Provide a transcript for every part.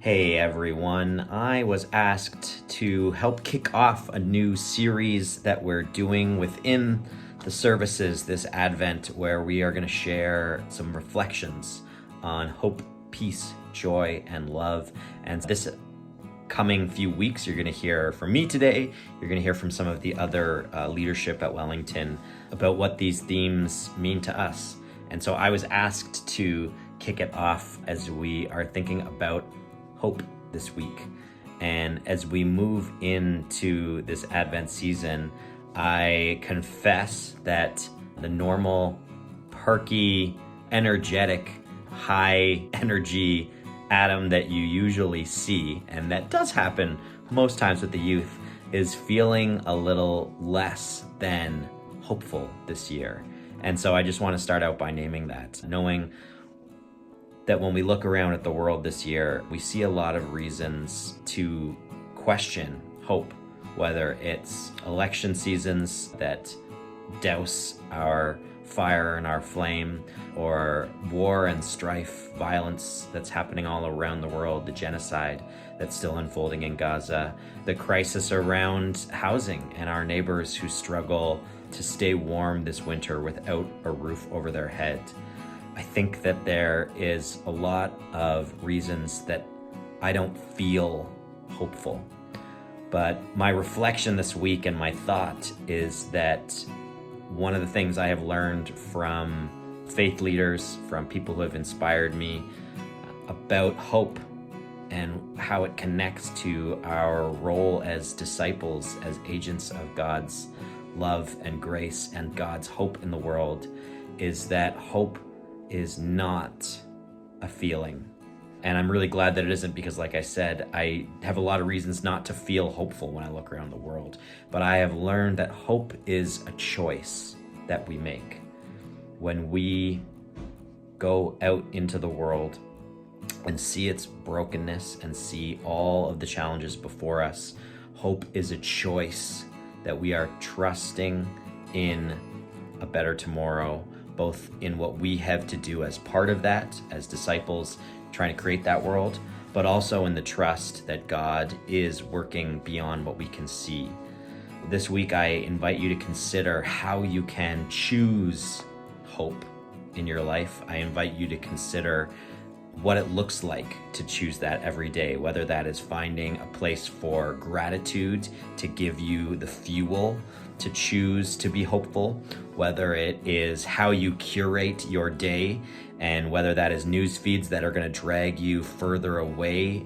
Hey everyone, I was asked to help kick off a new series that we're doing within the services this Advent, where we are going to share some reflections on hope, peace, joy, and love. And this coming few weeks, you're going to hear from me today. You're going to hear from some of the other leadership at Wellington about what these themes mean to us. And so I was asked to kick it off as we are thinking about hope this week. And as we move into this Advent season, I confess that the normal, perky, energetic, high energy Adam that you usually see, and that does happen most times with the youth, is feeling a little less than hopeful this year. And so I just want to start out by naming that, knowing that when we look around at the world this year, we see a lot of reasons to question hope, whether it's election seasons that douse our fire and our flame, or war and strife, violence that's happening all around the world, the genocide that's still unfolding in Gaza, the crisis around housing and our neighbors who struggle to stay warm this winter without a roof over their head. I think that there is a lot of reasons that I don't feel hopeful. But my reflection this week and my thought is that one of the things I have learned from faith leaders, from people who have inspired me about hope and how it connects to our role as disciples, as agents of God's love and grace and God's hope in the world, is that hope is not a feeling. And I'm really glad that it isn't, because like I said, I have a lot of reasons not to feel hopeful when I look around the world. But I have learned that hope is a choice that we make. When we go out into the world and see its brokenness and see all of the challenges before us, hope is a choice that we are trusting in a better tomorrow, both in what we have to do as part of that, as disciples trying to create that world, but also in the trust that God is working beyond what we can see. This week, I invite you to consider how you can choose hope in your life. I invite you to consider what it looks like to choose that every day, whether that is finding a place for gratitude to give you the fuel to choose to be hopeful, whether it is how you curate your day, and whether that is news feeds that are going to drag you further away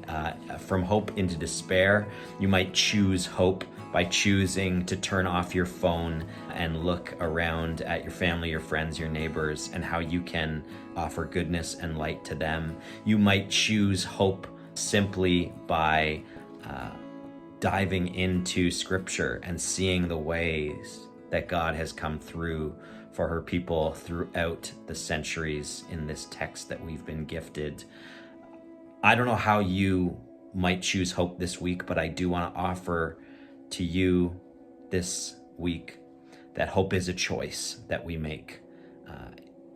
from hope into despair. You might choose hope by choosing to turn off your phone and look around at your family, your friends, your neighbors, and how you can offer goodness and light to them. You might choose hope simply by diving into Scripture and seeing the ways that God has come through for her people throughout the centuries in this text that we've been gifted. I don't know how you might choose hope this week, but I do want to offer to you this week that hope is a choice that we make.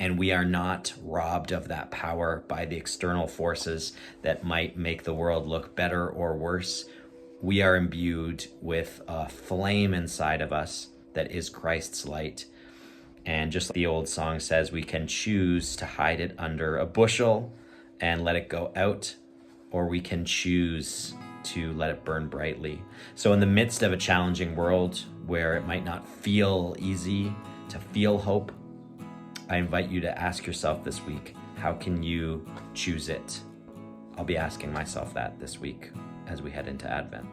And we are not robbed of that power by the external forces that might make the world look better or worse. We are imbued with a flame inside of us that is Christ's light. And just like the old song says, we can choose to hide it under a bushel and let it go out, or we can choose to let it burn brightly. So in the midst of a challenging world where it might not feel easy to feel hope, I invite you to ask yourself this week, how can you choose it? I'll be asking myself that this week as we head into Advent.